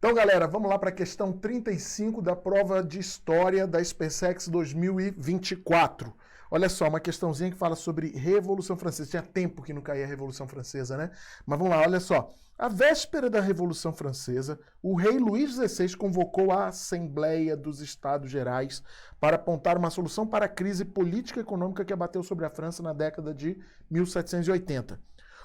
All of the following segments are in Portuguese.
Então, galera, vamos lá para a questão 35 da prova de História da SpaceX 2024. Olha só, uma questãozinha que fala sobre Revolução Francesa. Tinha tempo que não caía a Revolução Francesa, né? Mas vamos lá, olha só. À véspera da Revolução Francesa, o rei Luís XVI convocou a Assembleia dos Estados Gerais para apontar uma solução para a crise política e econômica que abateu sobre a França na década de 1780.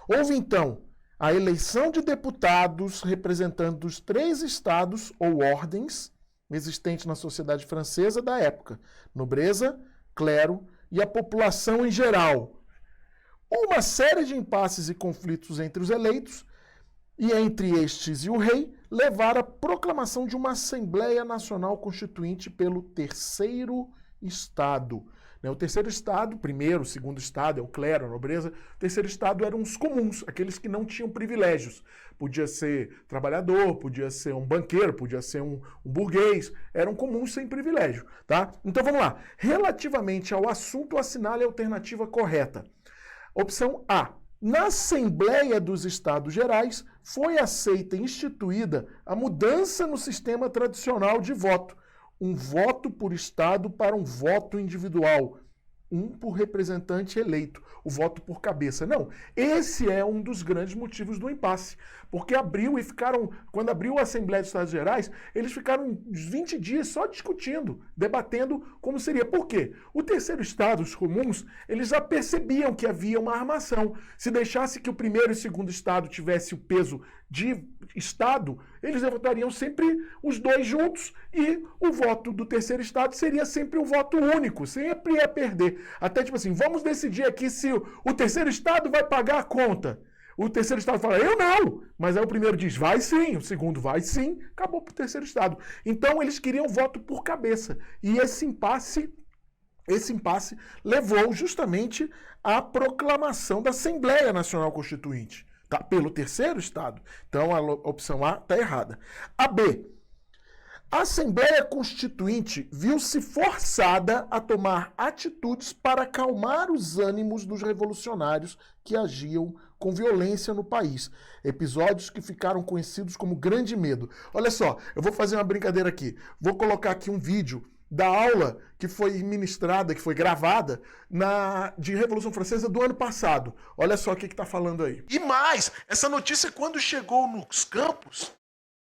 Houve, então, a eleição de deputados representando os 3 estados ou ordens existentes na sociedade francesa da época: nobreza, clero e a população em geral. Uma série de impasses e conflitos entre os eleitos e entre estes e o rei levaram à proclamação de uma Assembleia Nacional Constituinte pelo terceiro estado. O terceiro estado, primeiro, segundo estado, é o clero, a nobreza. O terceiro estado eram os comuns, aqueles que não tinham privilégios. Podia ser trabalhador, podia ser um banqueiro, podia ser um burguês. Eram comuns sem privilégio, tá? Então vamos lá. Relativamente ao assunto, assinale a alternativa correta. Opção A. Na Assembleia dos Estados Gerais foi aceita e instituída a mudança no sistema tradicional de voto. Um voto por estado para um voto individual. Um por representante eleito. O voto por cabeça. Não, esse é um dos grandes motivos do impasse. Porque abriu e ficaram, quando abriu a Assembleia dos Estados Gerais, eles ficaram uns 20 dias só discutindo, debatendo como seria. Por quê? O terceiro estado, os comuns, eles já percebiam que havia uma armação. Se deixasse que o primeiro e o segundo estado tivesse o peso de estado, eles votariam sempre os dois juntos e o voto do terceiro estado seria sempre um voto único, sempre ia perder. Até tipo assim, vamos decidir aqui se o terceiro estado vai pagar a conta. O terceiro estado fala, eu não. Mas aí o primeiro diz, vai sim. O segundo, vai sim. Acabou pro terceiro estado. Então eles queriam voto por cabeça. E esse impasse levou justamente à proclamação da Assembleia Nacional Constituinte. Tá? Pelo terceiro estado. Então a opção A está errada. A B. A Assembleia Constituinte viu-se forçada a tomar atitudes para acalmar os ânimos dos revolucionários que agiam com violência no país. Episódios que ficaram conhecidos como Grande Medo. Olha só, eu vou fazer uma brincadeira aqui. Vou colocar aqui um vídeo da aula que foi ministrada, que foi gravada de Revolução Francesa do ano passado. Olha só o que está falando aí. E mais, essa notícia quando chegou nos campos,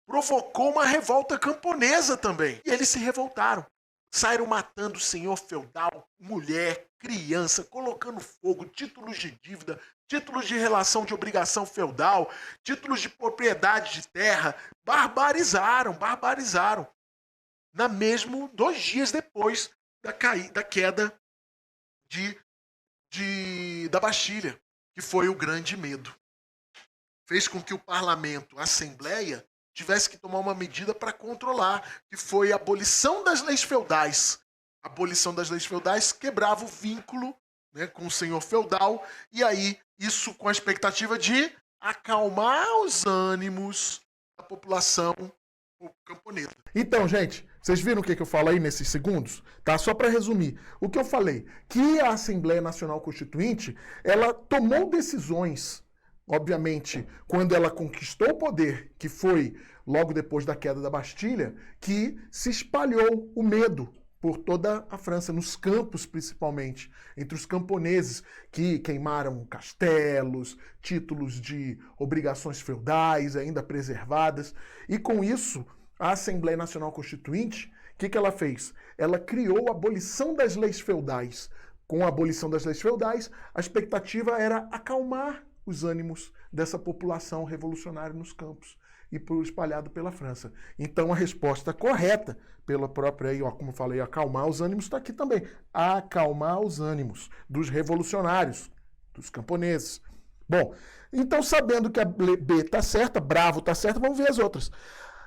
provocou uma revolta camponesa também. E eles se revoltaram. Saíram matando senhor feudal, mulher, criança, colocando fogo, títulos de dívida, títulos de relação de obrigação feudal, títulos de propriedade de terra. Barbarizaram. Mesmo 2 dias depois da queda da Bastilha, que foi o Grande Medo. Fez com que o parlamento, a Assembleia, tivesse que tomar uma medida para controlar, que foi a abolição das leis feudais. A abolição das leis feudais quebrava o vínculo, né, com o senhor feudal, e aí isso com a expectativa de acalmar os ânimos da população camponesa. Então, gente, vocês viram o que eu falei nesses segundos? Tá? Só para resumir, o que eu falei, que a Assembleia Nacional Constituinte, ela tomou decisões, obviamente, quando ela conquistou o poder, que foi logo depois da queda da Bastilha, que se espalhou o medo por toda a França, nos campos principalmente, entre os camponeses que queimaram castelos, títulos de obrigações feudais ainda preservadas, e com isso a Assembleia Nacional Constituinte, o que ela fez? Ela criou a abolição das leis feudais. Com a abolição das leis feudais, a expectativa era acalmar os ânimos dessa população revolucionária nos campos e espalhado pela França. Então a resposta correta, pela própria, aí, ó, como eu falei, acalmar os ânimos, está aqui também. Acalmar os ânimos dos revolucionários, dos camponeses. Bom, então sabendo que a B está certa, Bravo está certa, vamos ver as outras.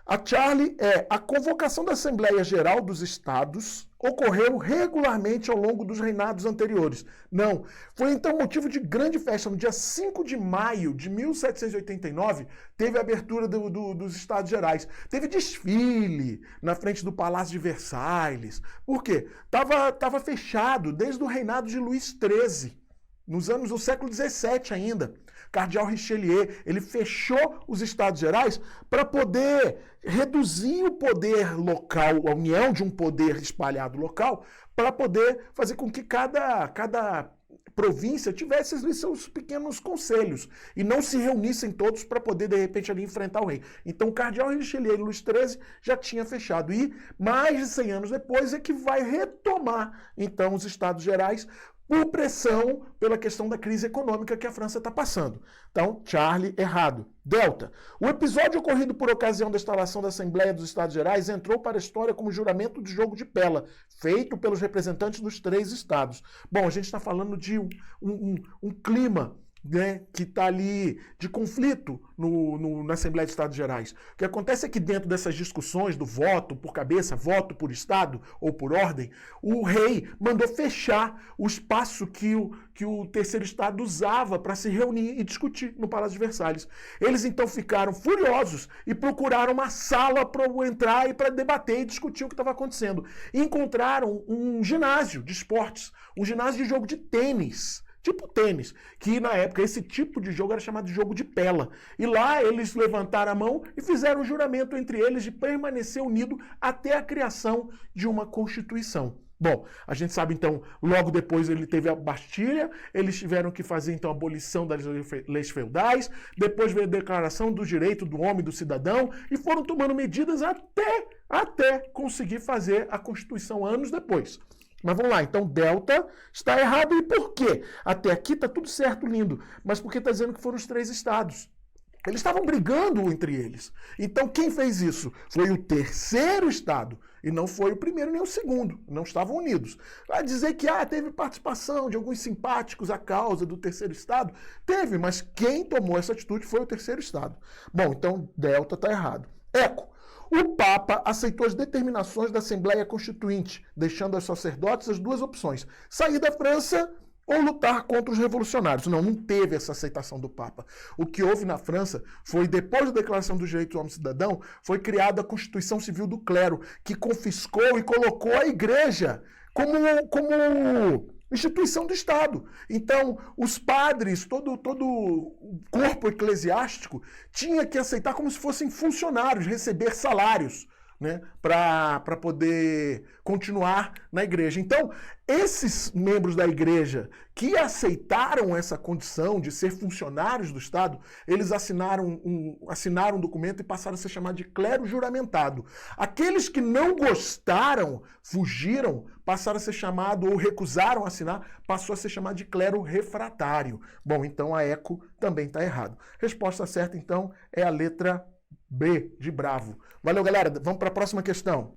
A Charlie a convocação da Assembleia Geral dos Estados ocorreu regularmente ao longo dos reinados anteriores. Não, foi então motivo de grande festa. No dia 5 de maio de 1789, teve a abertura dos Estados Gerais. Teve desfile na frente do Palácio de Versalhes. Por quê? Tava fechado desde o reinado de Luís XIII. nos anos do século XVII ainda. Cardeal Richelieu, ele fechou os Estados Gerais para poder reduzir o poder local, a união de um poder espalhado local, para poder fazer com que cada província tivesse ali seus pequenos conselhos e não se reunissem todos para poder, de repente, ali enfrentar o rei. Então, o Cardeal Richelieu e Luís XIII já tinha fechado. E mais de 100 anos depois é que vai retomar, então, os Estados Gerais por pressão pela questão da crise econômica que a França está passando. Então, Charlie, errado. Delta. O episódio ocorrido por ocasião da instalação da Assembleia dos Estados Gerais entrou para a história como juramento de jogo de pela, feito pelos representantes dos 3 estados. Bom, a gente está falando de um clima, né, que está ali de conflito na Assembleia de Estados Gerais. O que acontece é que dentro dessas discussões do voto por cabeça, voto por estado ou por ordem, o rei mandou fechar o espaço que o terceiro estado usava para se reunir e discutir no Palácio de Versalhes. Eles então ficaram furiosos e procuraram uma sala para entrar e para debater e discutir o que estava acontecendo. E encontraram um ginásio de esportes, um ginásio de jogo de tênis, tipo tênis, que na época esse tipo de jogo era chamado de jogo de pela. E lá eles levantaram a mão e fizeram um juramento entre eles de permanecer unido até a criação de uma Constituição. Bom, a gente sabe então, logo depois ele teve a Bastilha, eles tiveram que fazer então a abolição das leis feudais, depois veio a Declaração do Direito do Homem e do Cidadão, e foram tomando medidas até conseguir fazer a Constituição anos depois. Mas vamos lá, então Delta está errado. E por quê? Até aqui está tudo certo, lindo. Mas porque está dizendo que foram os 3 estados. Eles estavam brigando entre eles. Então quem fez isso? Foi o terceiro estado. E não foi o primeiro nem o segundo. Não estavam unidos. Vai dizer que teve participação de alguns simpáticos à causa do terceiro estado? Teve, mas quem tomou essa atitude foi o terceiro estado. Bom, então Delta está errado. Eco. O Papa aceitou as determinações da Assembleia Constituinte, deixando aos sacerdotes as 2 opções: sair da França ou lutar contra os revolucionários. Não teve essa aceitação do Papa. O que houve na França foi, depois da Declaração dos Direitos do Homem e Cidadão, foi criada a Constituição Civil do Clero, que confiscou e colocou a Igreja como instituição do Estado. Então, os padres, todo o corpo eclesiástico, tinha que aceitar como se fossem funcionários, receber salários, né, para poder continuar na igreja. Então, esses membros da igreja que aceitaram essa condição de ser funcionários do Estado, eles assinaram um documento e passaram a ser chamados de clero juramentado. Aqueles que não gostaram, fugiram, passaram a ser chamados ou recusaram assinar, passou a ser chamado de clero refratário. Bom, então a Eco também está errado. Resposta certa, então, é a letra B de Bravo. Valeu, galera. Vamos para a próxima questão.